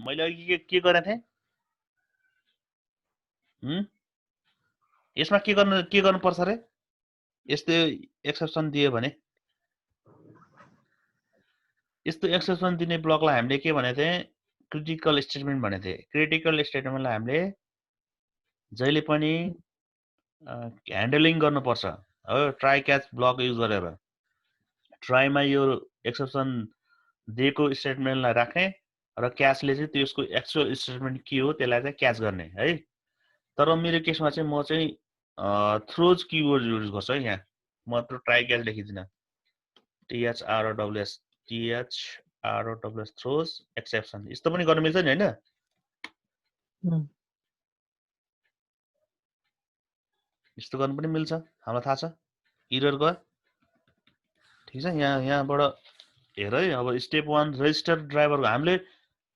मैले अघि के गरेको थिएँ? यसमा के गर्नुपर्छ रे? यस्तो एक्सेप्सन दियो भने यस्तो एक्सेप्सन दिने ब्लकलाई हामीले के भनेको थिएँ? क्रिटिकल स्टेटमेन्ट भनेको थिएँ। क्रिटिकल स्टेटमेन्टलाई हामीले जहिले पनि ह्यान्डलिङ गर्नुपर्छ हो, ट्राई क्याच ब्लक युज गरेर। ट्राईमा यो एक्सेप्सन दिएको स्टेटमेन्टलाई राख्ने र क्याचले चाहिँ त्यसको एक्चुअल स्टेटमेन्ट के हो त्यसलाई चाहिँ क्याच गर्ने है। तर मेरो केसमा चाहिँ म चाहिँ थ्रोज किवर्ड युज गर्छु है। यहाँ म त ट्राई क्याच लेखिदिनँ, THROWS थ्रोज एक्सेप्सन। यस्तो पनि गर्न मिल्छ नि होइन? यस्तो गर्नु पनि मिल्छ, हामीलाई थाहा छ। इरर गयो, ठिक छ। यहाँबाट हेर है। अब स्टेप 1 रेजिस्टर ड्राइभरको हामीले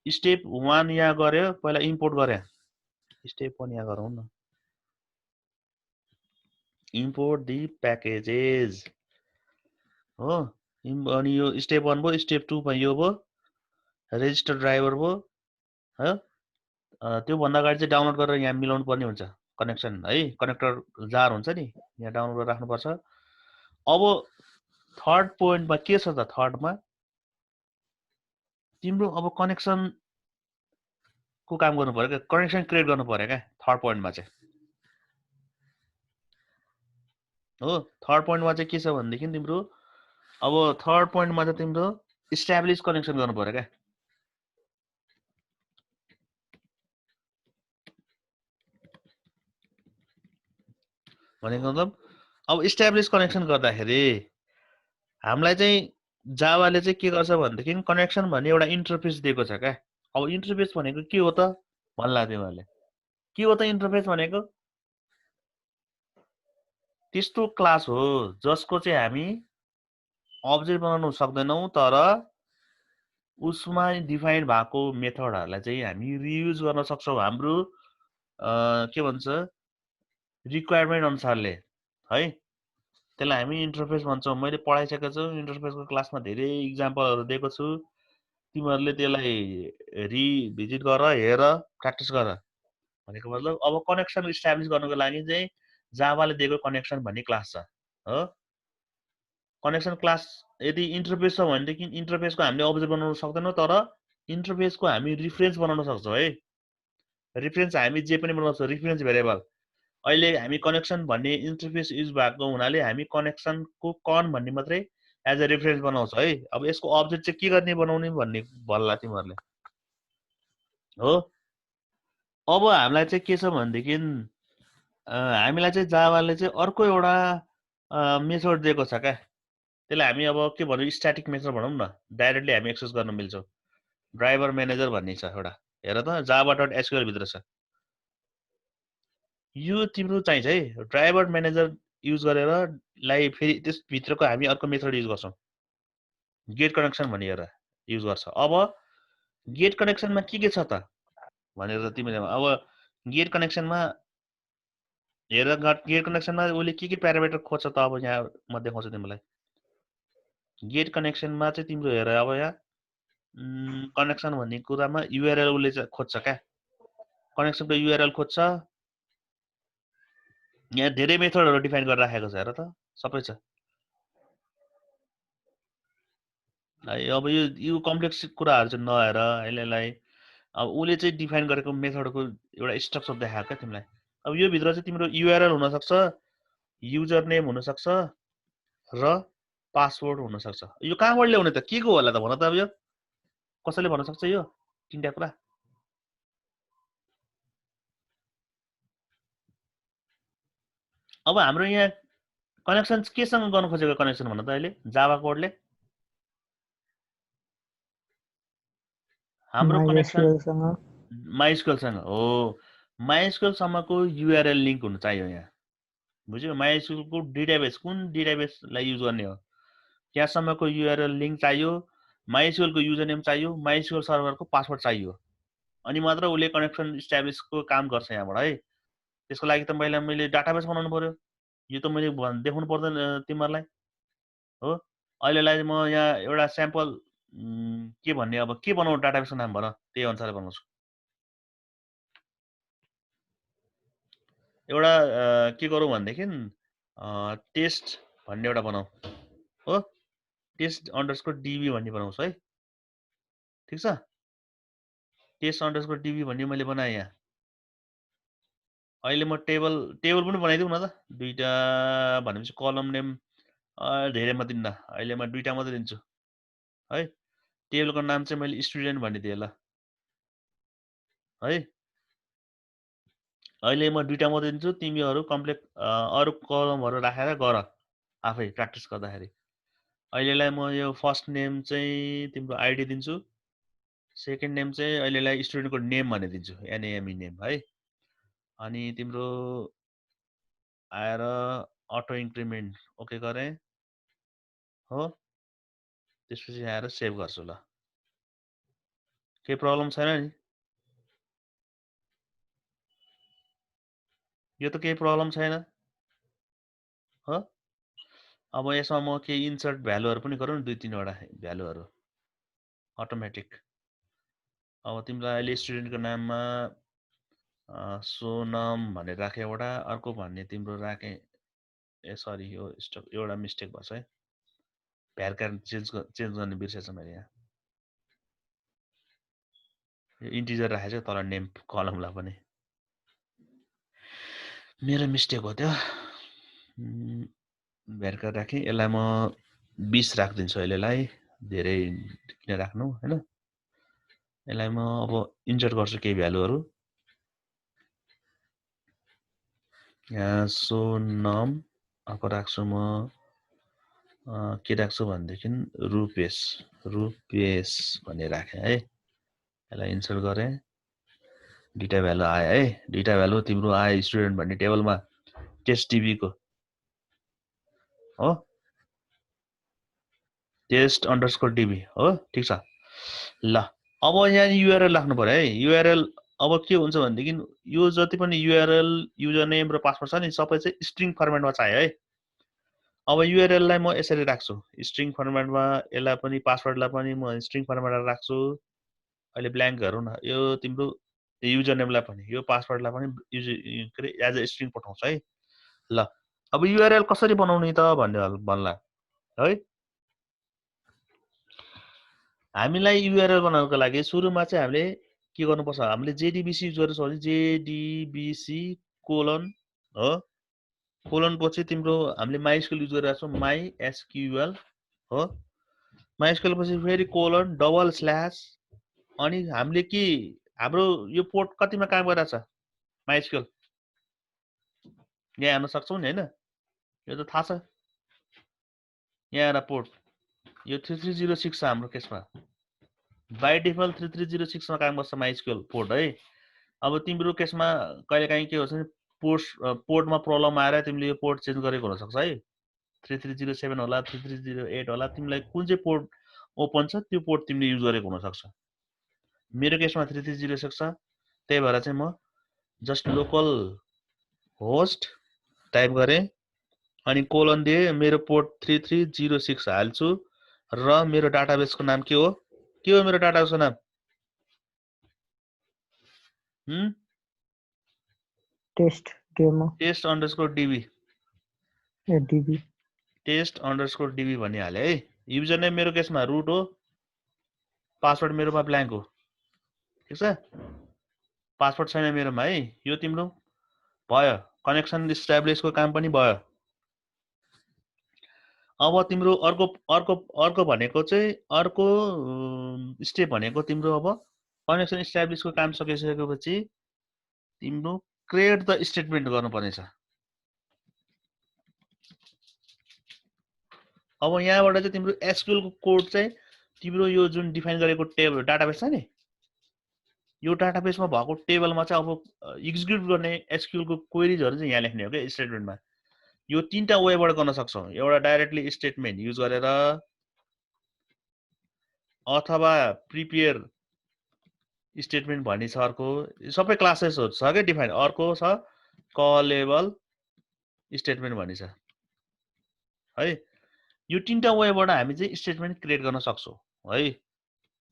स्टेप 1 यहाँ गर्यो, पहिला इम्पोर्ट गरे। स्टेप 1 यहाँ गरौँ न, इम्पोर्ट दि प्याकेजेस हो। अनि यो स्टेप 1 भयो। स्टेप 2 मा यो भयो, रेजिस्टर ड्राइभर भयो हो। त्यो भन्दा अगाडि चाहिँ डाउनलोड गरेर यहाँ मिलाउनु पर्ने हुन्छ कनेक्सन है। कनेक्टर जार हुन्छ नि, यहाँ डाउनलोड गरेर राख्नुपर्छ। अब थर्ड पोइन्टमा के छ त? थर्डमा तिम्रो अब कनेक्सन को काम गर्नु पर्यो क्या, कनेक्सन क्रिएट गर्नु पर्यो क्या थर्ड पोइन्टमा चाहिँ हो। थर्ड पोइन्टमा चाहिँ के छ भनेदेखि तिम्रो अब थर्ड पोइन्टमा चाहिँ तिम्रो इस्टाब्लिस कनेक्सन गर्नु पर्यो क्या। भनेको मतलब अब इस्टाब्लिस कनेक्सन गर्दाखेरि हामीलाई चाहिँ जावाले चाहिँ के गर्छ भनेदेखि कनेक्सन भन्ने एउटा इन्टरफेस दिएको छ क्या। अब इन्टरफेस भनेको के हो त भन्ला तिमीहरूले? के हो त इन्टरफेस भनेको? त्यस्तो क्लास हो जसको चाहिँ हामी अब्जेक्ट बनाउन सक्दैनौँ, तर उसमा डिफाइन भएको मेथडहरूलाई चाहिँ हामी रियुज गर्न सक्छौँ हाम्रो के भन्छ रिक्वायरमेन्ट अनुसारले है। त्यसलाई हामी इन्टरफेस भन्छौँ। मैले पढाइसकेको छु, इन्टरफेसको क्लासमा धेरै इक्जाम्पलहरू दिएको छु। तिमीहरूले त्यसलाई रिभिजिट गर, हेर, प्र्याक्टिस गर। भनेको मतलब अब कनेक्सन इस्टाब्लिस गर्नुको लागि चाहिँ जावाले दिएको कनेक्सन भन्ने क्लास छ हो। कनेक्सन क्लास यदि इन्टरफेस छ भनेदेखि इन्टरफेसको हामीले अब्जेक्ट बनाउन सक्दैनौँ, तर इन्टरफेसको हामी रिफरेन्स बनाउन सक्छौँ है। रिफरेन्स हामी जे पनि बनाउन सक्छौँ, रिफरेन्स भेरिएबल। अहिले हामी कनेक्सन भन्ने इन्टरफेस युज भएको हुनाले हामी कनेक्सनको कन भन्ने मात्रै एज अ रेफरेन्स बनाउँछ है। अब यसको अब्जेक्ट चाहिँ के गर्ने बनाउने भन्ने भन्ला तिमीहरूले हो। अब हामीलाई चाहिँ के छ भनेदेखि हामीलाई चाहिँ जावाले चाहिँ अर्को एउटा मेथड दिएको छ क्या। त्यसलाई हामी अब के भनौँ, स्ट्याटिक मेथड भनौँ न, डाइरेक्टली हामी एक्सेस गर्न मिल्छौँ। ड्राइभर म्यानेजर भन्ने छ एउटा, हेर त जावा डट एसक्युएल भित्र छ। यो तिम्रो चाहिन्छ है। ड्राइभर म्यानेजर युज गरेर लाई फेरि त्यसभित्रको हामी अर्को मेथड युज गर्छौँ, गेट कनेक्सन भन्ने एउटा युज गर्छ। अब गेट कनेक्सनमा के छ त भनेर तिमीले अब गेट कनेक्सनमा हेर, गेट कनेक्सनमा उसले के प्यारामिटर खोज्छ त? अब यहाँ म देखाउँछु तिमीलाई। गेट कनेक्सनमा चाहिँ तिम्रो हेर, अब यहाँ कनेक्सन भन्ने कुरामा युआरएल उसले चाहिँ खोज्छ क्या। कनेक्सनको युआरएल खोज्छ। यहाँ धेरै मेथडहरू डिफाइन गरेर राखेको छ, हेर त सबै छ। अब यो कम्प्लेक्स कुराहरू चाहिँ नहेर यसलाई। अब उसले चाहिँ डिफाइन गरेको मेथडको एउटा स्ट्रक्चर देखाएको क्या तिमीलाई। अब यो भित्र चाहिँ तिम्रो युआरएल हुनसक्छ, युजर नेम हुनसक्छ र पासवर्ड हुनसक्छ। यो कहाँबाट ल्याउने त? के को होला त भन त? अब यो कसैले भन्न सक्छ यो तिनवटा कुरा? अब हाम्रो यहाँ कनेक्सन केसँग गर्नु खोजेको कनेक्सन भन त? अहिले जावा कोडले हाम्रो कनेक्सन माइस्क्वेलसँग हो। माइस्क्वेलसम्मको युआरएल लिङ्क हुनु चाहियो यहाँ, बुझ्यो? माइस्क्वेलको डेटाबेस कुन डेटाबेसलाई युज गर्ने हो त्यहाँसम्मको युआरएल लिङ्क चाहियो, माइस्क्वेलको युजर नेम चाहियो, माइस्क्वेल सर्भरको पासवर्ड चाहियो, अनि मात्र उसले कनेक्सन इस्टाब्लिसको काम गर्छ यहाँबाट है। त्यसको लागि त मैले डाटाबेस बनाउनु पर्यो। यो त मैले देखाउनु पर्दैन तिमीहरूलाई हो। अहिलेलाई म यहाँ एउटा स्याम्पल के भन्ने अब के बनाउँ डाटाबेसको नाम भन त्यही अनुसार बनाउँछु एउटा के गरौँ भनेदेखि टेस्ट भन्ने एउटा बनाऊ हो टेस्ट_db भन्ने बनाउँछु है ठीक छ टेस्ट_db भन्ने मैले बनाएँ यहाँ अहिले म टेबल पनि बनाइदिउँ न त दुईटा भनेपछि कलम नेम धेरै म दिन्न अहिले म दुईटा मात्रै दिन्छु है टेबलको नाम चाहिँ मैले स्टुडेन्ट भन्ने दिएँ ल है अहिले म दुईटा मात्रै दिन्छु तिमीहरू कम्प्लिट अरू कलमहरू राखेर गर आफै प्र्याक्टिस गर्दाखेरि अहिलेलाई म यो फर्स्ट नेम चाहिँ तिम्रो आइडी दिन्छु सेकेन्ड नेम चाहिँ अहिलेलाई स्टुडेन्टको नेम भनेर दिन्छु एनएमई नेम है अनि तिम्रो आएर अटो इन्क्रिमेन्ट ओके गरेँ हो त्यसपछि आएर सेभ गर्छु ल केही प्रब्लम छैन नि यो त केही प्रब्लम छैन हो अब यसमा म केही इन्सर्ट भ्यालुहरू पनि गरौँ दुई तीनवटा भ्यालुहरू अटोमेटिक अब तिमीलाई अहिले स्टुडेन्टको नाममा सोनम भनेर राखेँ एउटा अर्को भन्ने तिम्रो राखेँ ए सरी यो एउटा मिस्टेक भएछ है भ्यालकार चेन्ज गर्ने बिर्सेछ मैले यहाँ यो इन्टिजर राखेको छ तल नेम कलमलाई पनि मेरो मिस्टेक हो त्यो भ्यालकार राखेँ यसलाई म 20 राखिदिन्छु अहिलेलाई धेरै किन राख्नु हैन यसलाई म अब इन्सर्ट गर्छु केही भ्यालुहरू यहाँ सोनम अर्को राख्छु म के राख्छु भनेदेखि रुपेश भन्ने राखेँ है यसलाई इन्सर्ट गरेँ दुईटा भ्यालु आयो है दुईटा भ्यालु तिम्रो आयो स्टुडेन्ट भन्ने टेबलमा टेस्ट_db को हो टेस्ट_db हो ठिक छ ल अब यहाँ युआरएल राख्नु पर्यो है युआरएल अब के हुन्छ भनेदेखि यो जति पनि युआरएल युजर नेम र पासवर्ड छ नि सबै चाहिँ स्ट्रिङ फर्मेटमा चाहियो है अब युआरएललाई म यसरी राख्छु स्ट्रिङ फर्मेटमा यसलाई पनि पासवर्डलाई पनि म स्ट्रिङ फर्मेटमा राख्छु अहिले ब्ल्याङ्क गरौँ न यो तिम्रो युजर नेमलाई पनि यो पासवर्डलाई पनि के अरे एज अ स्ट्रिङ पठाउँछ है ल अब युआरएल कसरी बनाउने त भन्ला है हामीलाई युआरएल बनाउनको लागि सुरुमा चाहिँ हामीले के गर्नुपर्छ हामीले जेडीबीसी युज गर्छौँ भने जेडीबीसी कोलन हो कोलन पछि तिम्रो हामीले माइस्क्युल युज गरिरहेको छौँ माइएसक्युएल हो माइस्क्युएल पछि फेरि कोलन डबल स्ल्यास अनि हामीले के हाम्रो यो पोर्ट कतिमा काम गरिरहेछ माइस्क्युएल यहाँ हेर्न सक्छौँ नि हैन यो त थाहा छ यहाँ एउटा पोर्ट यो 3306 छ हाम्रो केसमा बाइ डिफल्ट 3306 मा काम गर्छ माइस्क्युएल पोर्ट है अब तिम्रो केसमा कहिलेकाहीँ के हुन्छ भने पोर्टमा प्रब्लम आएर तिमीले यो पोर्ट चेन्ज गरेको हुनसक्छ है 3307 होला 3308 होला तिमीलाई कुन चाहिँ पोर्ट ओपन छ त्यो पोर्ट तिमीले युज गरेको हुनसक्छ मेरो केसमा 3306 छ त्यही भएर चाहिँ म जस्ट लोकल होस्ट टाइप गरेँ अनि कोलन दिए मेरो पोर्ट 3306 हाल्छु र मेरो डाटाबेसको नाम के हो मेरो डाटाबेसको नाम टेस्ट_db टेस्ट_db भन्ने हाले है युजर नेम मेरो केसमा रुट हो पासवर्ड मेरोमा ब्ल्याङ्क हो ठिक छ पासवर्ड छैन मेरोमा है यो तिम्रो भयो कनेक्सन इस्टाब्लिसको काम पनि भयो अब तिम्रो अर्को भनेको चाहिँ अर्को स्टेप भनेको तिम्रो अब कनेक्सन इस्टाब्लिसको काम सकिसकेपछि तिम्रो क्रिएट द स्टेटमेन्ट गर्नुपर्नेछ अब यहाँबाट चाहिँ तिम्रो एसक्यूएल को कोड चाहिँ तिम्रो यो जुन डिफाइन गरेको टेबल डाटाबेस छ नि यो डाटाबेसमा भएको टेबलमा चाहिँ अब एक्जिक्युट गर्ने एसक्यूएल को क्वेरीजहरु चाहिँ यहाँ लेख्ने हो के स्टेटमेन्टमा यो तीनटा वेबाट गर्न सक्छौ एउटा डाइरेक्टली स्टेटमेन्ट युज गरेर अथवा प्रिपेयर स्टेटमेन्ट भन्ने छ अर्को सबै क्लासेसहरु छ के डिफाइन अर्को छ कलेबल स्टेटमेन्ट भन्ने छ है यो तीनटा वेबाट हामी चाहिँ स्टेटमेन्ट क्रिएट गर्न सक्छौ है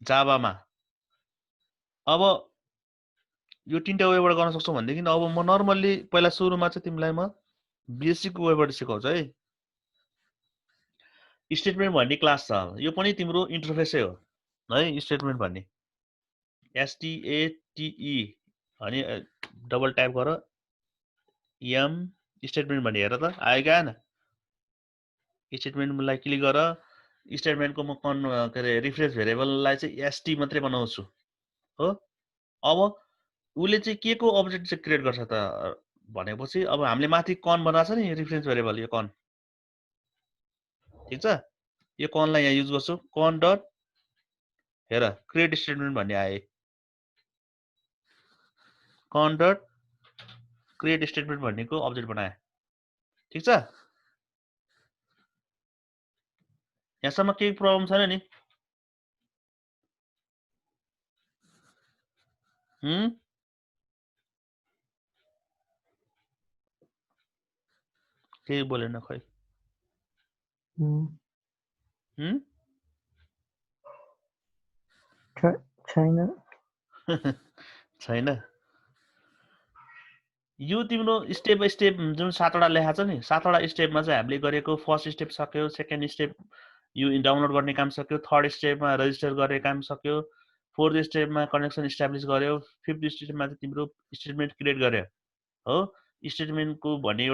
जावामा। अब यो 3टा वेबाट गर्न सक्छौ भनेदेखि अब म नर्मल्ली पहिला सुरुमा चाहिँ तिमीलाई म बेसिक वेबाट सिकाउँछु है। स्टेटमेन्ट भन्ने क्लास छ, यो पनि तिम्रो इन्टरफेसै हो है। स्टेटमेन्ट भन्ने STATE अनि डबल टाइप गर एम स्टेटमेन्ट भन्ने हेर त आयो कि आएन। स्टेटमेन्टलाई क्लिक गर। स्टेटमेन्टको म के अरे रिफ्रेस भेरिएबललाई चाहिँ ST मात्रै बनाउँछु हो। अब उसले चाहिँ के को अब्जेक्ट चाहिँ क्रिएट गर्छ त भनेपछि अब हामीले माथि कन बनाएको छ नि रिफरेन्स भेरिएबल, यो कन ठिक छ। यो कनलाई यहाँ युज गर्छु, कन डट हेर क्रिएट स्टेटमेन्ट भन्ने आए। कन डट क्रिएट स्टेटमेन्ट भन्नेको अब्जेक्ट बनाए, ठिक छ। यहाँसम्म केही प्रब्लम छैन नि? केही बोलेन खै। छैन छैन। यो तिम्रो स्टेप बाई स्टेप जुन 7वटा लेखा छ नि, 7वटा स्टेपमा चाहिँ हामीले गरेको फर्स्ट स्टेप सक्यो, सेकेन्ड स्टेप यो डाउनलोड गर्ने काम सक्यो, थर्ड स्टेपमा रजिस्टर गर्ने काम सक्यो, फोर्थ स्टेपमा कनेक्सन इस्टाब्लिस गर्यो, फिफ्थ स्टेपमा चाहिँ तिम्रो स्टेटमेन्ट क्रिएट गर्यो हो। स्टेटमेन्टको भन्ने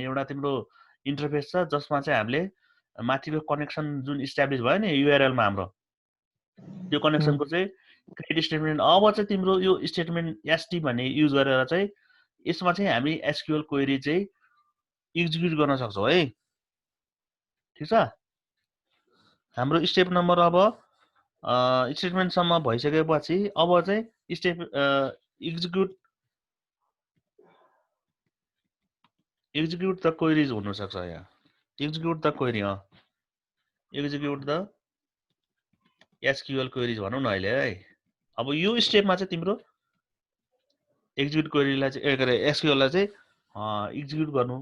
एउटा तिम्रो इन्टरफेस छ जसमा चाहिँ हामीले माथिको कनेक्सन जुन इस्टाब्लिस भयो नि युआरएलमा हाम्रो, त्यो कनेक्सनको चाहिँ क्रिएट स्टेटमेन्ट। अब चाहिँ तिम्रो यो स्टेटमेन्ट ST भन्ने युज गरेर चाहिँ यसमा चाहिँ हामी एसक्युएल क्वेरी चाहिँ एक्जिक्युट गर्न सक्छौँ है, ठिक छ। हाम्रो स्टेप नम्बर अब स्टेटमेन्टसम्म भइसकेपछि अब चाहिँ स्टेप एक्जिक्युट द क्वेरिज हुनसक्छ यहाँ। Execute the query, execute the SQL queries भनौँ न अहिले है। अब यो स्टेपमा चाहिँ तिम्रो एक्जिक्युट क्वेरीलाई चाहिँ के अरे एसक्युएललाई चाहिँ एक्जिक्युट गर्नु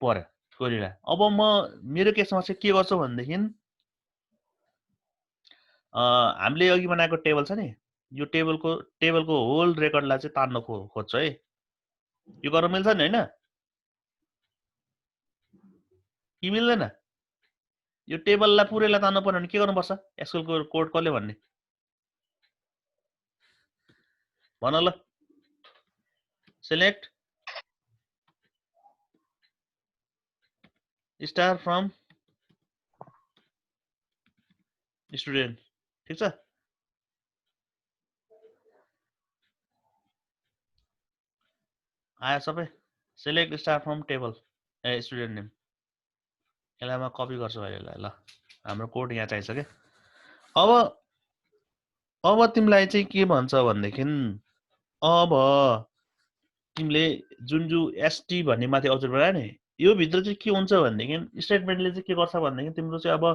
पर्यो क्वेरीलाई। अब म मेरो केसमा चाहिँ के गर्छु भनेदेखि हामीले अघि बनाएको टेबल छ नि, यो टेबलको होल रेकर्डलाई चाहिँ तान्न खोज्छु है। यो गर्न मिल्छ नि होइन कि मिल्दैन? यो टेबललाई पुरैलाई तान्नु पर्यो भने के गर्नुपर्छ? एसक्युएल कोड कसले भन्ने भन ल। सेलेक्ट स्टार फ्रम स्टुडेन्ट, ठिक छ। आयो सबै। Select star from table student name. यसलाई म कपी गर्छु अहिले ल, हाम्रो कोड यहाँ चाहिन्छ क्या। अब तिमीलाई चाहिँ के भन्छ भनेदेखि अब तिमीले जुन ST भन्ने माथि अब्जेक्ट बनायो नि, यो भित्र चाहिँ के हुन्छ भनेदेखि स्टेटमेन्टले चाहिँ के गर्छ भनेदेखि तिम्रो चाहिँ अब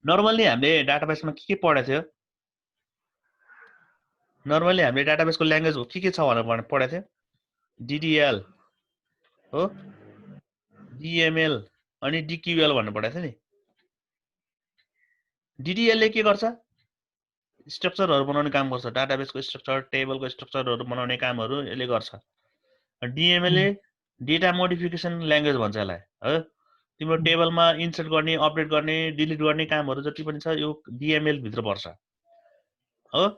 नर्मल्ली हामीले डाटाबेसमा के पढेको थियो, नर्मल्ली हामीले डाटाबेसको ल्याङ्ग्वेज के छ भनेर पढेको थियो, DDL हो, DML अनि DQL भनेर पढेको थियो नि। DDL ले के गर्छ? स्ट्रक्चरहरू बनाउने काम गर्छ, डाटाबेसको स्ट्रक्चर, टेबलको स्ट्रक्चरहरू बनाउने कामहरू यसले गर्छ। DML ले डेटा मोडिफिकेसन ल्याङ्ग्वेज भन्छ यसलाई हो। तिम्रो टेबलमा इन्सर्ट गर्ने, अपडेट गर्ने, डिलिट गर्ने कामहरू जति पनि छ यो DML भित्र पर्छ हो।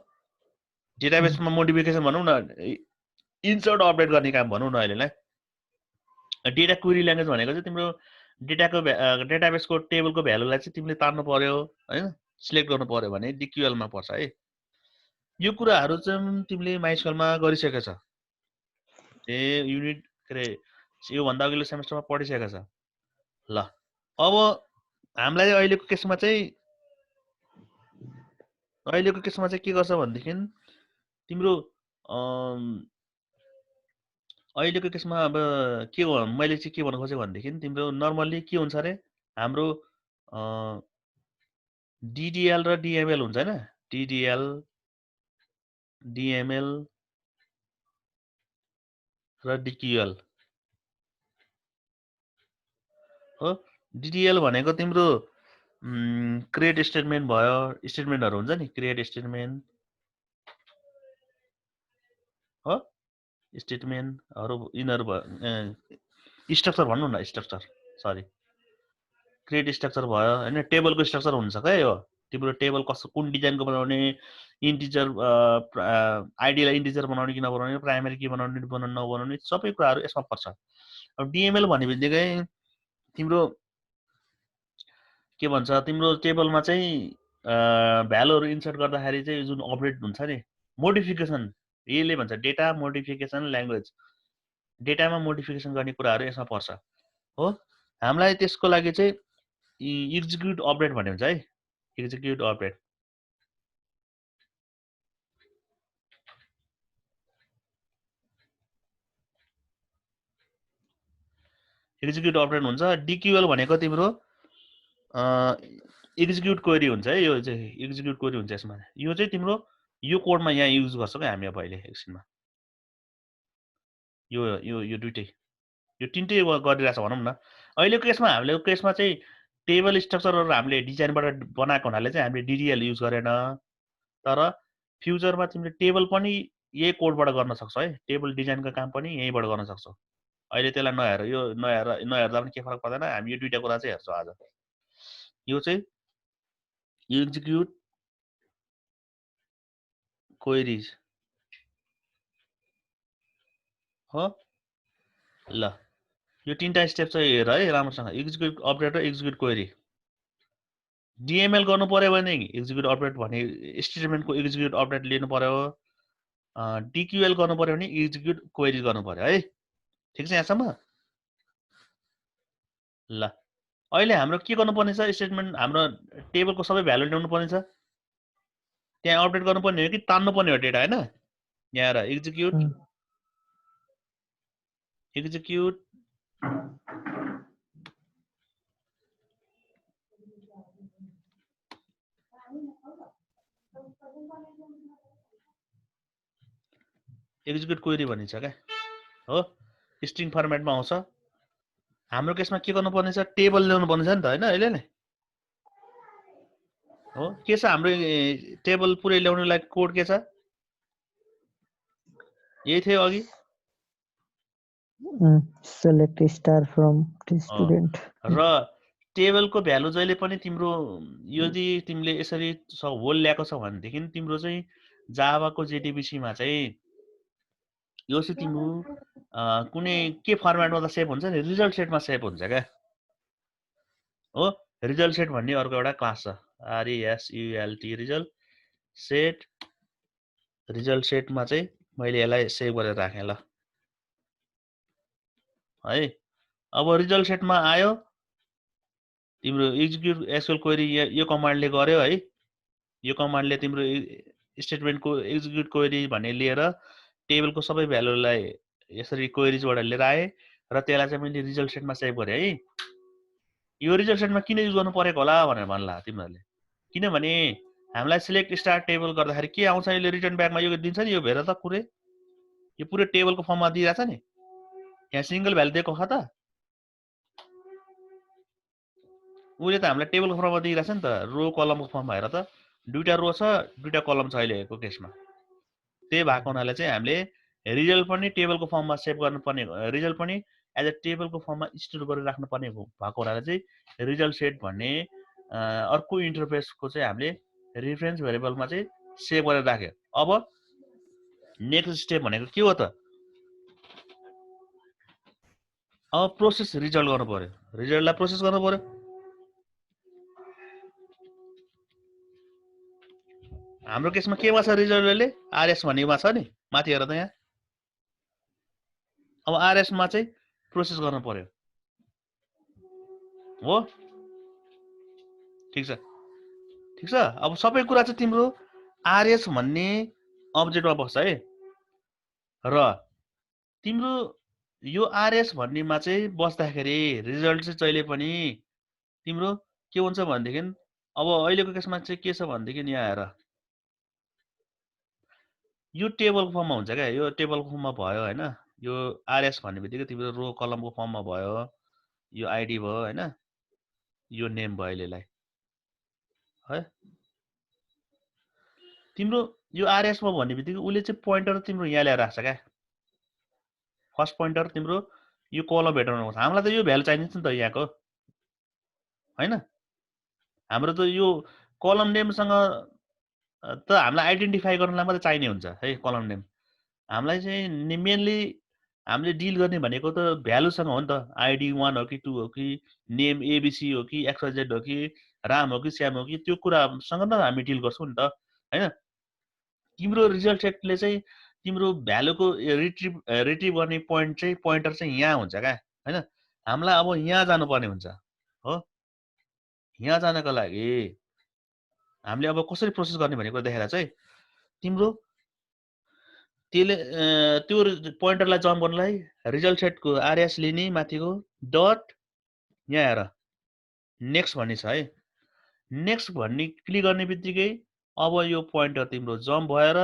डेटाबेसमा मोडिफिकेसन भनौँ न, इन्सर्ट अपडेट गर्ने काम भनौँ न अहिलेलाई। डेटा क्वेरी ल्याङ्ग्वेज भनेको चाहिँ तिम्रो डेटाबेसको टेबलको भ्यालुलाई चाहिँ तिमीले तार्नु पर्यो हैन, सिलेक्ट गर्नु पर्यो भने DQL मा पर्छ है। यो कुराहरू चाहिँ तिमीले माइस्कुलमा गरिसकेको छ, युनिट के अरे योभन्दा अघिल्लो सेमेस्टरमा पढिसकेको छ ल। अब हामीलाई अहिलेको केसमा चाहिँ के गर्छ भनेदेखि तिम्रो अहिलेको केसमा अब के हो, मैले चाहिँ के भन्न खोजेँ भनेदेखि तिम्रो नर्मल्ली के हुन्छ अरे हाम्रो DDL र DML हुन्छ हैन, DDL DML र DQL हो। DDL भनेको तिम्रो क्रिएट स्टेटमेन्ट भयो, स्टेटमेन्टहरु हुन्छ नि, क्रिएट स्टेटमेन्ट हो, स्टेटमेन्टहरु यिनीहरु भयो। स्ट्रक्चर भन्नु न, स्ट्रक्चर सरी, क्रिएट स्ट्रक्चर भयो हैन, टेबलको स्ट्रक्चर हुन्छ क्या यो। तिम्रो टेबल कस्तो कुन डिजाइनको बनाउने, इन्टिजर आइडीलाई इन्टिजर बनाउने कि नबनाउने, प्राइमेरी के बनाउने नबनाउने सबै कुराहरु यसमा पर्छ। अब डीएमएल भनेबित्तिकै तिम्रो के भन्छ, तिम्रो टेबलमा चाहिँ भ्यालुहरु इन्सर्ट गर्दाखेरि चाहिँ जुन अपडेट हुन्छ नि, मोडिफिकेसन, यसले भन्छ डेटा मोडिफिकेसन ल्याङ्ग्वेज, डेटामा मोडिफिकेसन गर्ने कुराहरु यसमा पर्छ हो। हामीलाई त्यसको लागि चाहिँ एक्जिक्युट अपडेट भन्ने हुन्छ है, एक्जिक्युट अपडेट। एक्जिक्युट अपडेट हुन्छ। डिक्युएल भनेको तिम्रो एक्जिक्युट क्वेरी हुन्छ है, यो चाहिँ एक्जिक्युट क्वेरी हुन्छ यसमा। यो चाहिँ तिम्रो यो कोडमा यहाँ युज गर्छ क्या हामी अब अहिले एकछिनमा। यो यो यो दुईटै, यो तीनटै गरिरहेछ भनौँ न। अहिलेको केसमा हामीले केसमा चाहिँ टेबल स्ट्रक्चरहरु हामीले डिजाइनबाट बनाएको हुनाले चाहिँ हामीले डिडिएल युज गरेन, तर फ्युचरमा तिमीले टेबल पनि यही कोडबाट गर्न सक्छौ है, टेबल डिजाइनको काम पनि यहीँबाट गर्न सक्छौ। अहिले त्यसलाई नहेर, यो नहेर्दा पनि के फरक पर्दैन, हामी यो दुईटा कुरा चाहिँ हेर्छौँ आज। यो चाहिँ एक्जिक्युट क्वेरीज हो। ल यो तीनटा स्टेप चाहिँ हेर है राम्रोसँग, एक्जिक्युट अपडेट र एक्जिक्युट क्वेरी। डिएमएल गर्नु पर्यो भने एक्जिक्युट अपडेट भने स्टेटमेन्टको एक्जिक्युट अपडेट लिनु पर्यो, डिक्युएल गर्नु पर्यो भने एक्जिक्युट क्वेरी गर्नु पर्यो है। ठिक छ यहाँसम्म? ल अहिले हाम्रो के गर्नुपर्ने छ, स्टेटमेन्ट हाम्रो टेबलको सबै भ्यालु ल्याउनु पर्ने छ, त्यहाँ अपडेट गर्नुपर्ने हो कि तान्नु पर्ने हो डेटा हैन। यहाँ हेर एक्जिक्युट एक्जिक्युट एक्जिक्युट क्वेरी भनिन्छ क्या हो, स्ट्रिङ फर्मेटमा आउँछ। हाम्रो केसमा के गर्नुपर्ने छ, टेबल ल्याउनु पर्ने छ नि त हैन अहिले नै हो। के छ हाम्रो टेबल पुरै ल्याउनुलाई कोड के छ, यही थियो अघि, select star from the student। र टेबलको भ्यालु जहिले पनि तिम्रो यदि तिमीले यसरी होल ल्याएको छौ भनेदेखि तिम्रो चाहिँ जावाको जेडीबीसीमा चाहिँ यो चाहिँ तिम्रो कुनै के फर्मेटमा त सेभ हुन्छ नि, रिजल्ट सेटमा सेभ हुन्छ क्या हो। रिजल्ट सेट भन्ने अर्को एउटा क्लास छ, आरइएसयुएलटी रिजल्ट सेट। रिजल्ट सेटमा चाहिँ मैले यसलाई सेभ गरेर राखेँ ल है। अब रिजल्ट सेटमा आयो तिम्रो एक्जिक्युट एसक्यूएल क्वेरी, यो कमान्डले गर्यो है, यो कमान्डले तिम्रो स्टेटमेन्टको एक्जिक्युट क्वेरी भन्ने लिएर टेबलको सबै भ्यालुलाई यसरी क्वेरीजबाट लिएर आए र त्यसलाई चाहिँ मैले रिजल्ट सेटमा सेभ गरेँ है। यो रिजल्ट सेटमा किन युज गर्नु परेको होला भनेर भन्ला तिमीहरूले, किनभने हामीलाई सिलेक्ट स्टार टेबल गर्दाखेरि के आउँछ, यसले रिटर्न ब्याकमा यो दिन्छ नि, यो हेर त पुरै यो पुरै टेबलको फर्ममा दिइरहेछ नि, यहाँ सिंगल भ्यालु दिएको छ त, उले त हामीलाई टेबलको फर्ममा दिइरहेछ नि त, रो कलमको फर्ममा। हेर त दुईटा रो छ दुईटा कलम छ अहिलेको केसमा। त्यही भएको हुनाले चाहिँ हामीले रिजल्ट पनि टेबलको फर्ममा सेभ गर्नुपर्ने, रिजल्ट पनि एज अ टेबलको फर्ममा स्टोर गरेर राख्नुपर्ने भएको हुनाले चाहिँ रिजल्ट सेट भन्ने अर्को इन्टरफेसको चाहिँ हामीले रेफरेन्स भेरिएबलमा चाहिँ सेभ गरेर राख्यो। अब नेक्स्ट स्टेप भनेको के हो त, अब प्रोसेस रिजल्ट गर्नु पर्यो, रिजल्टलाई प्रोसेस गर्नु पर्यो। हाम्रो केसमा केमा छ रिजल्टले, आरएस भन्नेमा छ नि माथि हेर त यहाँ। अब आरएस मा चाहिँ प्रोसेस गर्नु पर्यो हो। ठीक छ ठीक छ। अब सबै कुरा चाहिँ तिम्रो आरएस भन्ने अब्जेक्टमा बस्छ है, र तिम्रो यो आरएस भन्नेमा चाहिँ बस्दाखेरि रिजल्ट चाहिँ जहिले पनि तिम्रो के हुन्छ भनेदेखि, अब अहिलेको केसमा चाहिँ के छ भनेदेखि यहाँ हेर, यो टेबलको फर्ममा हुन्छ क्या, यो टेबलको फर्ममा भयो हैन। यो आरएस भन्ने बित्तिकै तिम्रो रो कलमको फर्ममा भयो, यो आइडी भयो हैन, यो नेम भयो अहिलेलाई। है तिम्रो यो आरएस मा भन्ने बित्तिकै उले चाहिँ पोइन्टर तिम्रो यहाँ ल्याएर राख्छ क्या फर्स्ट पोइन्टर तिम्रो यो कलम भेटाउनु पर्छ हामीलाई त यो भ्यालु चाहिन्छ नि त यहाँको हैन हाम्रो त यो कलम नेमसँग त हामीलाई आइडेन्टिफाई गर्नलाई मात्रै चाहिने हुन्छ है कलम नेम हामीलाई चाहिँ मेनली हामीले डिल गर्ने भनेको त भ्यालुसँग हो नि त आइडी 1 हो कि 2 हो कि नेम एबीसी हो कि एक्सवाइजेड हो कि राम हो कि श्याम हो कि त्यो कुरासँग त हामी डिल गर्छौं नि त हैन तिम्रो रिजल्ट सेटले चाहिँ तिम्रो भ्यालुको रिट्रिभ गर्ने पोइन्ट चाहिँ पोइन्टर चाहिँ यहाँ हुन्छ क्या हैन हामीलाई अब यहाँ जानुपर्ने हुन्छ हो यहाँ जानको लागि हामीले अब कसरी प्रोसेस गर्ने भनेको देखेर चाहिँ तिम्रो त्यसले त्यो पोइन्टरलाई जम्प गर्नलाई रिजल्ट सेटको आरएस लिने माथिको डट यहाँ हेर नेक्स्ट भन्ने छ है नेक्स्ट भन्ने क्लिक गर्ने बित्तिकै अब यो पोइन्टर तिम्रो जम्प भएर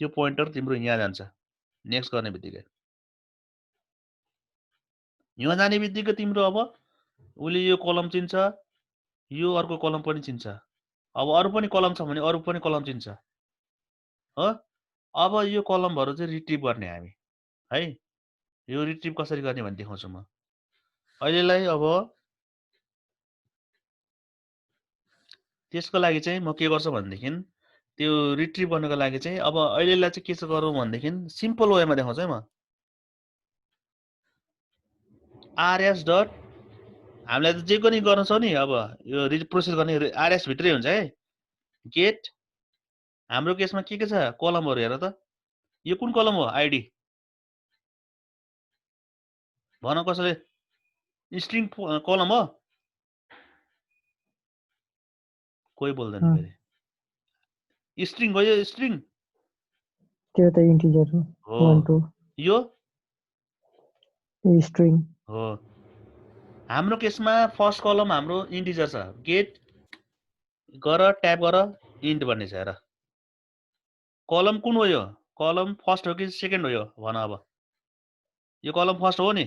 त्यो पोइन्टर तिम्रो यहाँ जान्छ नेक्स्ट गर्ने बित्तिकै यहाँ जाने बित्तिकै तिम्रो अब उले यो कलम चिन्छ यो अर्को कलम पनि चिन्छ अब अरु पनि कलम छ भने अरु पनि कलम चिन्छ हो अब यो कलमहरु चाहिँ रिट्रिभ गर्ने हामी है यो रिट्रिभ कसरी गर्ने भन्ने देखाउँछु म अहिलेलाई अब त्यसको लागि चाहिँ म के गर्छु भन्देखिन त्यो रिट्रिभ गर्नको लागि चाहिँ अब अहिलेलाई चाहिँ के गरौँ भन्देखिन सिम्पल वेमा देखाउँछु है म rs डट हामीलाई त जे पनि गर्न छ नि अब यो प्रोसेस गर्ने rs भित्रै हुन्छ है गेट हाम्रो केसमा के छ कलमहरु हेर त यो कुन कलम हो आईडी भन कसले स्ट्रिङ कलम हो कोही बोल्दैन फेरि स्ट्रिङ हो यो स्ट्रिङ त्यो त इन्टिजर हो 1 2 यो स्ट्रिङ हो हाम्रो केसमा फर्स्ट कलम हाम्रो इन्टिजर छ गेट गर ट्याब गर इन्ट भन्ने छ हेर कलम कुन हो यो कलम फर्स्ट हो कि सेकेन्ड हो यो भन अब यो कलम फर्स्ट हो नि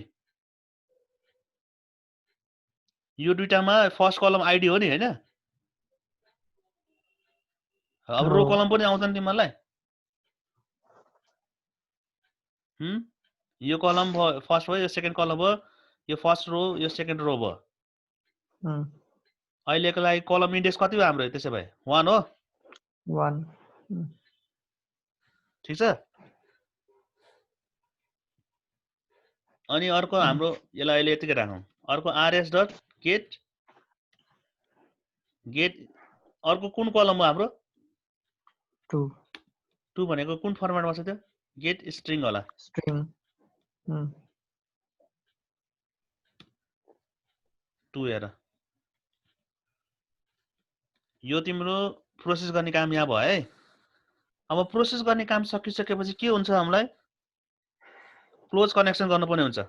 यो दुईटामा फर्स्ट कलम आईडी हो नि हैन अब रो कलम पनि आउँछ नि तिमीलाई यो कलम फर्स्ट भयो यो सेकेन्ड कलम भयो यो फर्स्ट रो यो सेकेन्ड रो भयो अहिलेको लागि कलम इन्डेक्स कति हो हाम्रो त्यसै भए 1 हो 1 ठीक छ अनि अर्को हाम्रो यसलाई अहिले यतिकै राखौं अर्को rs डट गेट अर्को कुन कलम हो हाम्रो 2 भनेको कुन फर्मेटमा छ त्यो गेट स्ट्रिङ होला स्ट्रिङ 2 हेर यो तिम्रो प्रोसेस गर्ने काम यहाँ भयो है अब प्रोसेस गर्ने काम सकिसकेपछि के हुन्छ हामीलाई क्लोज कनेक्सन गर्नुपर्ने हुन्छ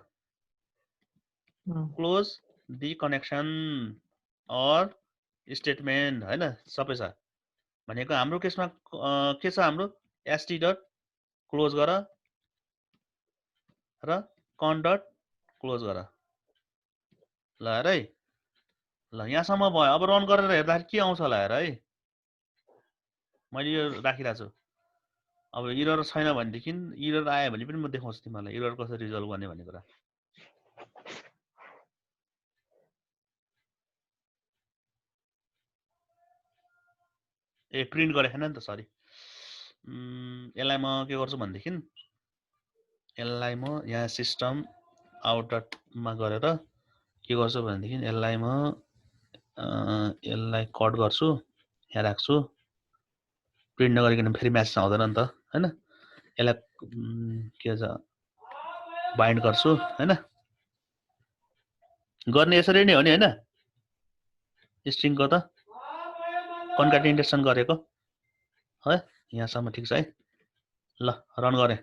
close the connection or statement हैन सबै छ भनेको हाम्रो केसमा के छ हाम्रो st डट क्लोज गर र con डट क्लोज गर ल हेर है ल यहाँसम्म भयो अब रन गरेर हेर्दाखेरि के आउँछ होला हेर है मैले यो राखिरहेको छु अब इरर छैन भनेदेखि इरर आयो भने पनि म देखाउँछु तिमीलाई इरर कसरी रिजल्भ गर्ने भन्ने कुरा ए प्रिन्ट गरे छैन नि त सरी यसलाई म के गर्छु भनेदेखि यसलाई म यहाँ सिस्टम आउटमा गरेर के गर्छु भनेदेखि यसलाई म यसलाई कट गर्छु यहाँ राख्छु प्रिन्ट नगरिकन फेरि म्यासेज आउँदैन नि त हैन यसलाई के छ बाइन्ड गर्छु हैन गर्ने यसरी नै हो नि हैन स्ट्रिङको त कन्काटिनेसन गरेको है यहाँसम्म ठीक छ है ल रन गरे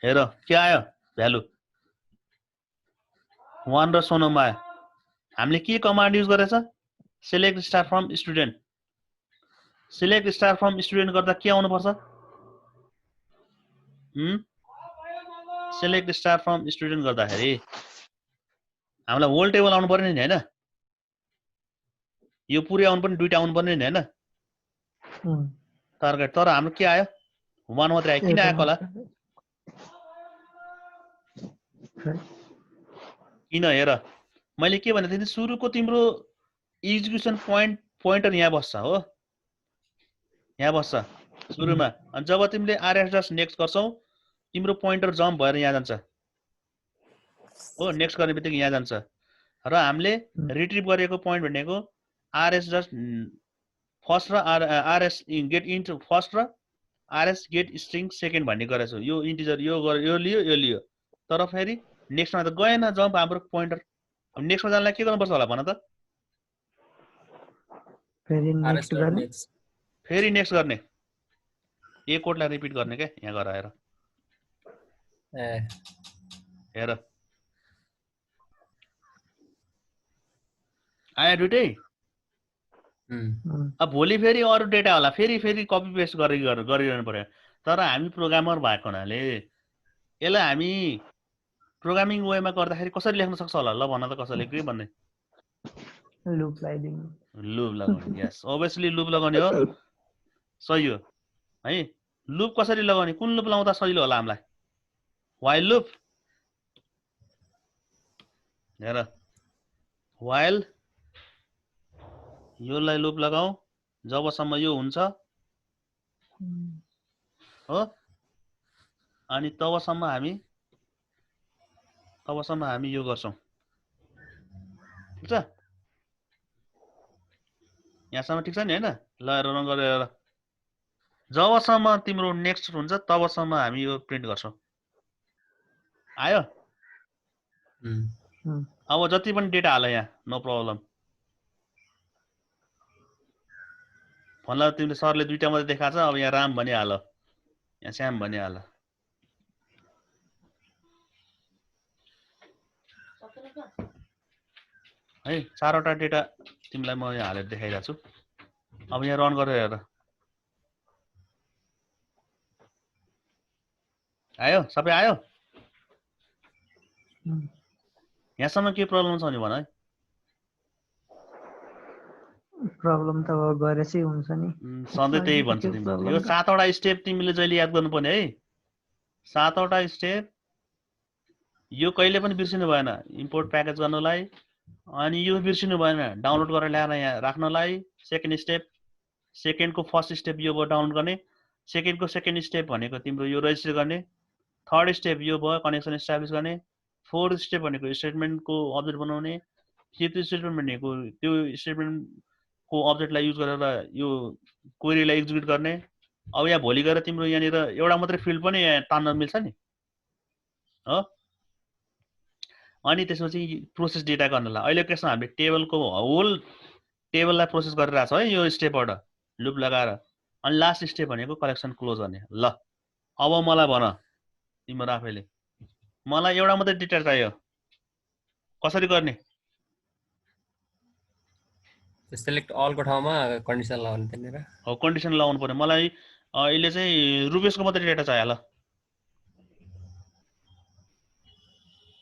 हेर के आयो भ्यालु 1 र 100 आयो हामीले के कमान्ड युज गरेछ select star from student select star from student गर्दा के आउनु पर्छ सिलेक्ट स्टार फ्रम स्टुडेन्ट गर्दाखेरि हामीलाई होल टेबल आउनु पर्ने नि हैन यो पुरै आउनु पर्ने दुईटा आउनु पर्ने नि हैन टार्गेट तर हाम्रो के आयो 1 मात्रै आयो किन आएको होला किन हेर मैले के भनेको थिएँ सुरुको तिम्रो एक्जिक्युसन पोइन्टर यहाँ बस्छ हो यहाँ बस्छ सुरुमा अनि जब तिमीले rs नेक्स्ट गर्छौ तिम्रो पोइन्टर जम्प भएर यहाँ जान्छ हो नेक्स्ट गर्ने बित्तिकै यहाँ जान्छ र हामीले रिट्रिभ गरेको पोइन्ट भनेको rs फर्स्ट र rs गेट इन्ट फर्स्ट र rs गेट स्ट्रिङ सेकेन्ड भन्ने गरेको छु यो इन्टिजर यो लियो तर फेरि नेक्स्टमा त गएन जम्प हाम्रो पोइन्टर नेक्स्टमा जानलाई के गर्नुपर्छ होला भन त फेरि नेक्स्ट गर्ने ए कोडलाई रिपिट गर्ने के यहाँ गएर हेर आयो दुइटै अब भोलि फेरि अरू डेटा होला फेरि कपी पेस्ट गरिरहनु पर्यो तर हामी प्रोग्रामर भएको हुनाले यसलाई हामी प्रोग्रामिङ वेमा गर्दाखेरि कसरी लेख्न सक्छ होला ल भन त कसैले के भन्ने लुप लगाउने यस obviously लुप लगाउने हो सही हो है लुप कसरी लगाउने कुन लुप लगाउँदा सजिलो होला हामीलाई while लुप हेर while योलाई लुप लगाऊ जबसम्म यो हुन्छ हो अनि तबसम्म हामी यो गर्छौं ठीक छ यहाँसम्म ठीक छ नि हैन ल रन गरेर जबसम्म तिम्रो नेक्स्ट हुन्छ तबसम्म हामी यो प्रिन्ट गर्छौं आयो अब जति पनि डेटा हाल यहाँ नो प्रब्लम भन्ला तिमीले सरले दुईटा मात्रै देखाछ अब यहाँ राम भनिहाल यहाँ श्याम भनिहाल है चारवटा डेटा तिमीलाई म यहाँ हालेर देखाइरहेको छु अब यहाँ रन गरेर हेर आयो सबै आयो यहाँसम्म के प्रब्लम छ नि भन है प्रब्लम त गरेसै हुन्छ नि सधैँ त्यही भन्छ तिमीले यो 7 वटा स्टेप तिमीले जहिले याद गर्नुपर्ने है 7 वटा स्टेप यो कहिले पनि बिर्सिनु भएन इम्पोर्ट प्याकेज गर्नलाई अनि यो बिर्सिनु भएन डाउनलोड गरेर ल्याएर यहाँ राख्नलाई सेकेन्ड स्टेप सेकेन्डको फर्स्ट स्टेप यो भयो डाउनलोड गर्ने सेकेन्डको सेकेन्ड स्टेप भनेको तिम्रो यो रजिस्टर गर्ने थर्ड स्टेप यो भयो कनेक्सन एस्टाब्लिश गर्ने फोर्थ स्टेप भनेको स्टेटमेन्टको अब्जेक्ट बनाउने फिफ्थ स्टेटमेन्ट भनेको त्यो स्टेटमेन्टको अब्जेक्टलाई युज गरेर यो क्वेरीलाई एक्जिक्युट गर्ने अब यहाँ भोलि गएर तिम्रो यहाँनिर एउटा मात्रै फिल्ड पनि तान्न मिल्छ नि हो अनि त्यसपछि प्रोसेस डेटा गर्नलाई अहिले केसमा हामीले टेबलको होल टेबललाई प्रोसेस गरिरहेछ है यो स्टेपबाट लुप लगाएर अनि लास्ट स्टेप भनेको कलेक्सन क्लोज गर्ने ल अब मलाई भन तिम्रो आफैले मलाई एउटा मात्रै डेटा चाहियो कसरी गर्ने सेलेक्ट अल को ठाउँमा कन्डिसन लगाउनु त्यनेर हो कन्डिसन लगाउनु पर्यो मलाई अहिले चाहिँ रुपेशको मात्रै डेटा चाहियो ल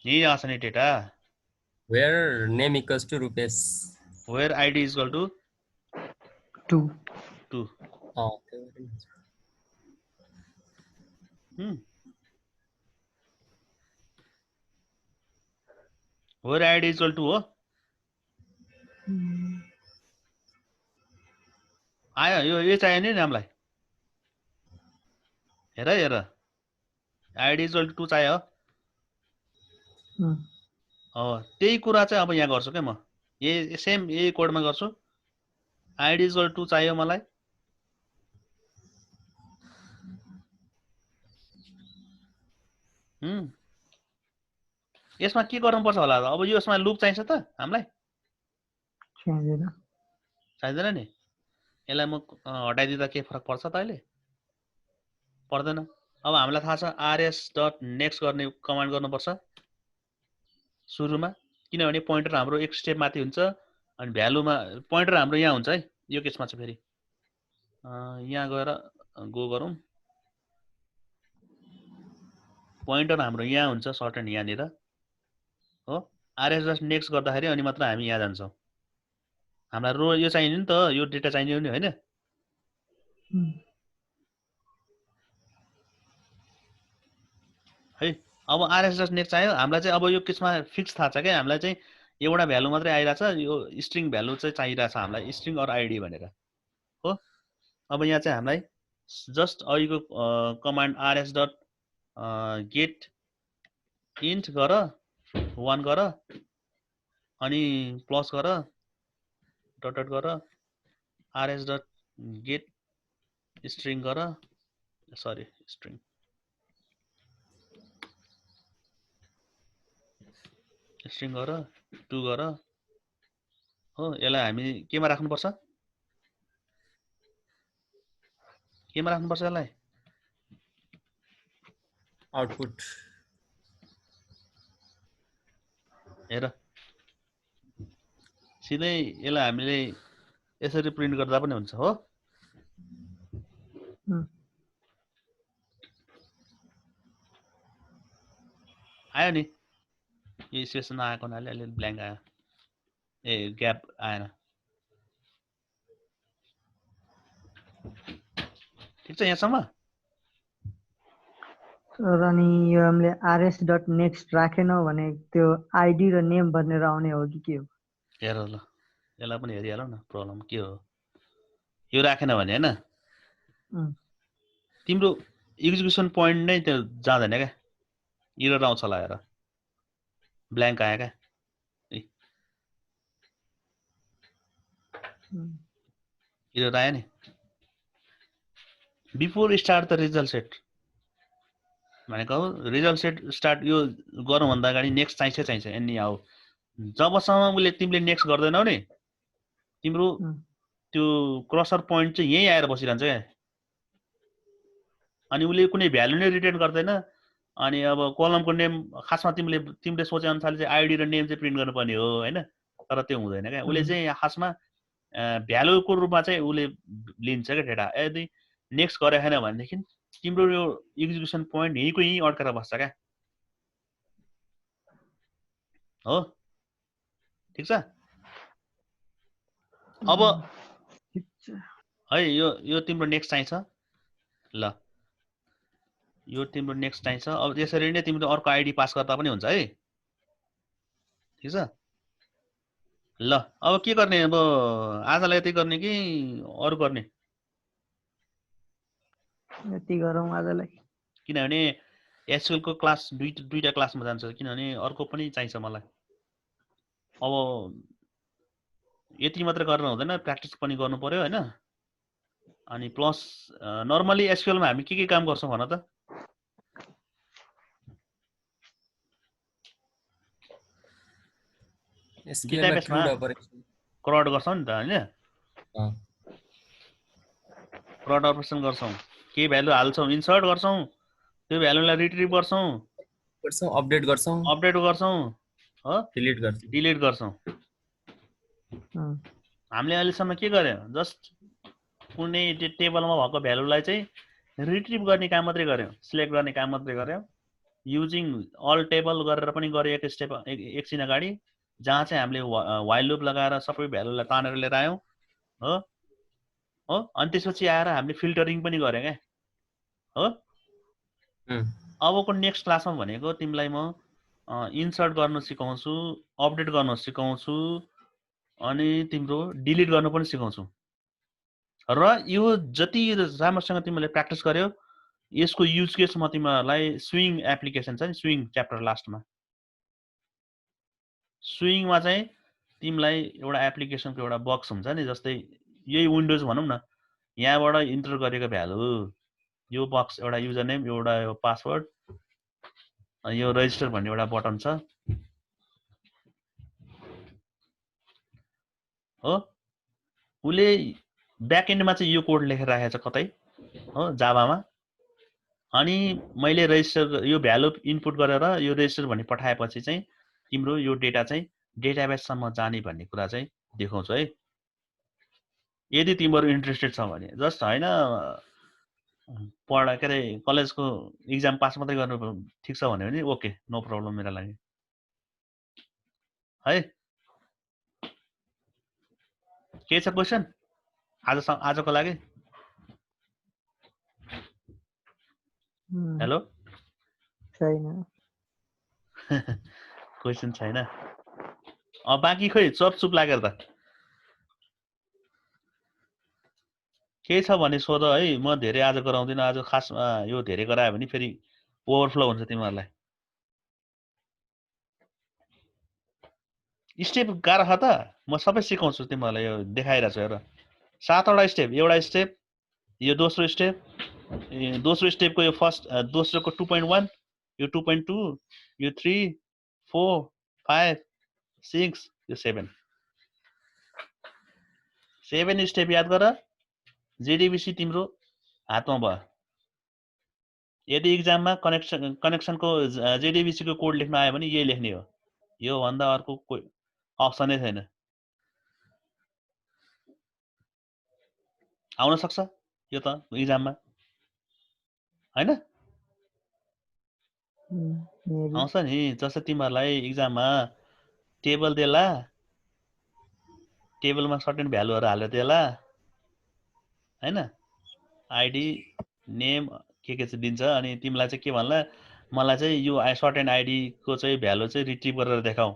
यही आछ नि data where name equals to rupees where id is equal to 2 where id is equal to हो आयो यो चाहियो नि हामीलाई हेर हेर id is equal to 2 चाहियो त्यही कुरा चाहिँ अब यहाँ गर्छु के म सेम यही कोडमा गर्छु id is equal to चाहियो मलाई यसमा के गर्नुपर्छ होला अब यसमा लुप चाहिन्छ त हामीलाई चाहिँदैन नि यसलाई म हटाइदिँदा के फरक पर्छ त अहिले पर्दैन अब हामीलाई थाहा छ rs.next गर्ने कमान्ड गर्नुपर्छ सुरुमा किनभने पोइन्टर हाम्रो एक स्टेप माथि हुन्छ अनि भ्यालुमा पोइन्टर हाम्रो यहाँ हुन्छ है यो केसमा चाहिँ फेरि यहाँ गएर गो गरौँ पोइन्टर हाम्रो यहाँ हुन्छ सर्टेन यहाँनिर हो rs डट नेक्स्ट गर्दाखेरि अनि मात्र हामी यहाँ जान्छौँ। हामीलाई रो यो चाहिने नि त, यो डेटा चाहिने हो नि हैन। है अब rs डट नेक्स्ट चाहियो हामीलाई चाहिँ। अब यो केसमा फिक्स थाहा छ क्या हामीलाई चाहिँ एउटा भ्यालु मात्रै आइरहेछ, यो स्ट्रिङ भ्यालु चाहिँ चाहिरहेछ हामीलाई, स्ट्रिङ अर आइडी भनेर हो। अब यहाँ चाहिँ हामीलाई जस्ट अहिलेको command rs dot get int गर 1 गर अनि प्लस गर डट डट गर rs डट गेट स्ट्रिङ गर, सरी स्ट्रिङ स्ट्रिङ गर 2 गर हो। यसलाई हामी केमा राख्नुपर्छ, केमा राख्नुपर्छ यसलाई, आउटपुट हेर सिधै यसलाई हामीले यसरी प्रिन्ट गर्दा पनि हुन्छ हो। आयो नि, यो स्पेस नआएको हुनाले अलिअलि ब्ल्याङ्क आयो, ए ग्याप आएन। ठिक छ यहाँसम्म। सर अनि यो हामीले rs डट नेक्स्ट राखेन भने त्यो आइडी र नेम भनेर आउने हो कि के हो? हेर ल यसलाई पनि हेरिहालौँ न प्रब्लम के हो। यो राखेन भने हैन तिम्रो एक्जिक्युसन पोइन्ट नै त्यो जाँदैन क्या, एरर आउँछ होला। हेर ब्ल्याङ्क आयो क्या, एरर आयो नि। Before start the result set भनेको रिजल्ट सेट स्टार्ट यो गर्नुभन्दा अगाडि नेक्स्ट चाहिन्छ एनी आऊ। जबसम्म उसले तिमीले नेक्स्ट गर्दैनौ नि तिम्रो त्यो क्रसर पोइन्ट चाहिँ यही आएर बसिरहन्छ क्या। अनि उसले कुनै भ्यालु नै रिटर्न गर्दैन। अनि अब कलमको नेम खासमा तिमीले सोचे अनुसारले चाहिँ आइडी र नेम चाहिँ प्रिन्ट गर्नुपर्ने हो हैन, तर त्यो हुँदैन क्या। उसले चाहिँ खासमा भ्यालुको रूपमा चाहिँ उसले लिन्छ क्या डेटा। यदि नेक्स्ट गरेको छैन भनेदेखि तिम्रो यो एक्जिक्युसन पोइन्ट यहीँको यहीँ अड्केर बस्छ क्या हो। ठिक छ। अब है यो तिम्रो नेक्स्ट चाहिन्छ ल, यो तिम्रो नेक्स्ट चाहिन्छ। अब यसरी नै तिमीले अर्को आइडी पास गर्दा पनि हुन्छ है। ठिक छ ल। अब के गर्ने, अब आजलाई यति गर्ने कि अरु गर्ने? यति गरौँ आजलाई, किनभने एसक्यूएल को क्लास दुईटा क्लासमा जान्छ, किनभने अर्को पनि चाहिन्छ मलाई। अब यति मात्र गरेर हुँदैन, प्र्याक्टिस पनि गर्नु पर्यो हैन। अनि प्लस नर्मली एसक्यूएल मा हामी के काम गर्छौं भन त? डेटाबेसमा क्रड गर्छौं नि त हैन? क्रड अपरेसन गर्छौं, के भ्यालु हाल्छौं, इन्सर्ट गर्छौं, त्यो भ्यालुलाई रिट्रिभ गर्छौं, अपडेट गर्छौं हो, डिलिट गर्छौं। हामीले अहिलेसम्म के गर्यो, जस्ट कुनै टेबलमा भएको भ्यालुलाई चाहिँ रिट्रिभ गर्ने काम मात्रै गर्यो, सिलेक्ट गर्ने काम मात्रै गर्यो। युजिङ अल टेबल गरेर पनि गर्यो एक स्टेप एकछिन अगाडि, जहाँ चाहिँ हामीले व्हाइल लुप लगाएर सबै भ्यालुलाई तानेर लिएर आयौं हो। अनि त्यसपछि आएर हामीले फिल्टरिङ पनि गर्यो क्या हो। अबको नेक्स्ट क्लासमा भनेको तिमीलाई म इन्सर्ट गर्न सिकाउँछु, अपडेट गर्न सिकाउँछु, अनि तिम्रो डिलिट गर्न पनि सिकाउँछु। र यो जति राम्रोसँग तिमीले प्र्याक्टिस गर्यो, यसको युज केस म तिमीलाई स्विङ एप्लिकेसन छ नि, स्विङ च्याप्टर लास्टमा, स्विङमा चाहिँ तिमीलाई एउटा एप्लिकेसनको एउटा बक्स हुन्छ नि, जस्तै यही विन्डोज भनौं न, यहाँबाट इन्टर गरेको भ्यालु यो बक्स, एउटा युजर नेम, एउटा यो पासवर्ड, यो रेजिस्टर भन्ने एउटा बटन छ हो। उले ब्याकएन्डमा चाहिँ यो कोड लेखेर राखेको छ कतै हो जाभामा। अनि मैले रेजिस्टर यो भ्यालु इनपुट गरेर यो रेजिस्टर भन्ने पठाएपछि चाहिँ तिम्रो यो डेटा चाहिँ डेटाबेससम्म जाने भन्ने कुरा चाहिँ देखाउँछु है। यदि तिमीहरु इन्ट्रेस्टेड छ भने, जस्ट हैन पढ के अरे कलेजको एक्जाम पास मात्रै गर्नु ठिक छ भन्यो भने ओके, नो प्रब्लम मेरो लागि। है के छ क्वेशन आजको लागि हेलो छैन क्वेशन छैन बाँकी खोइ चुप लागेर त के छ भने सोध है म धेरै आज गराउँदिन आज खास यो धेरै गरायो भने फेरि ओभरफ्लो हुन्छ तिमीहरूलाई स्टेप गाह्रो छ त म सबै सिकाउँछु तिमीहरूलाई यो देखाइरहेको छु हेर 7 वटा स्टेप एउटा स्टेप यो दोस्रो स्टेप दोस्रो स्टेपको यो फर्स्ट दोस्रोको 2.1 यो 2.2 यो 3 4 5 6 यो 7 स्टेप याद गर जेडीबीसी तिम्रो हातमा भयो यदि इक्जाममा कनेक्सनको जेडीबीसी को कोड लेख्न आयो भने यही लेख्ने हो यो भन्दा अर्को कोही अप्सनै छैन आउन सक्छ यो त इक्जाममा हैन आउँछ नि जस्तो तिमीहरूलाई इक्जाममा टेबल देला टेबलमा सर्टेन भ्यालुहरु हालेर देला हैन आईडी नेम के चाहिँ दिन्छ अनि तिमीलाई चाहिँ के भन्ला मलाई चाहिँ यो सर्टेन आईडी को चाहिँ भ्यालु चाहिँ रिट्रिभ गरेर देखाऊ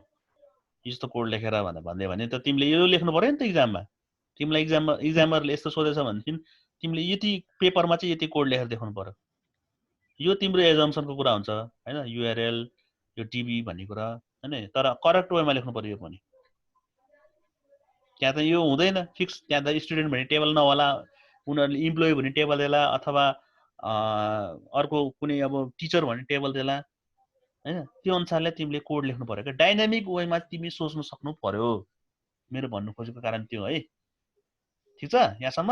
यस्तो कोड लेखेर भन्दै भने त तिमीले यो लेख्नु पर्यो नि त इक्जाममा तिमीलाई इक्जामरले यस्तो सोधेछ भने तिमीले यति पेपरमा चाहिँ यति कोड लेखेर देखाउनु पर्यो यो तिम्रो एजम्पसनको कुरा हुन्छ हैन युआरएल यो टीबी भन्ने कुरा हैन तर करेक्ट वेमा लेख्नु पर्यो यो पनि त्यहाँ त यो हुँदैन फिक्स त्यहाँ त स्टुडेन्ट भन्ने टेबल नहोला उनीहरुले इम्प्लोइ भन्ने टेबल देला अथवा अर्को कुनै अब टिचर भन्ने टेबल देला हैन त्यो अनुसारले तिमीले कोड लेख्नु पर्यो के डाइनामिक वेमा तिमी सोच्न सक्नु पर्यो मेरो भन्नु खोजेको कारण त्यो है ठीक छ यहाँसम्म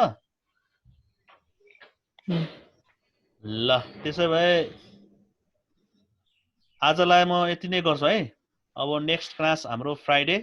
ल त्यसो भए आजलाई म यति नै गर्छु है अब नेक्स्ट क्लास हाम्रो फ्राइडे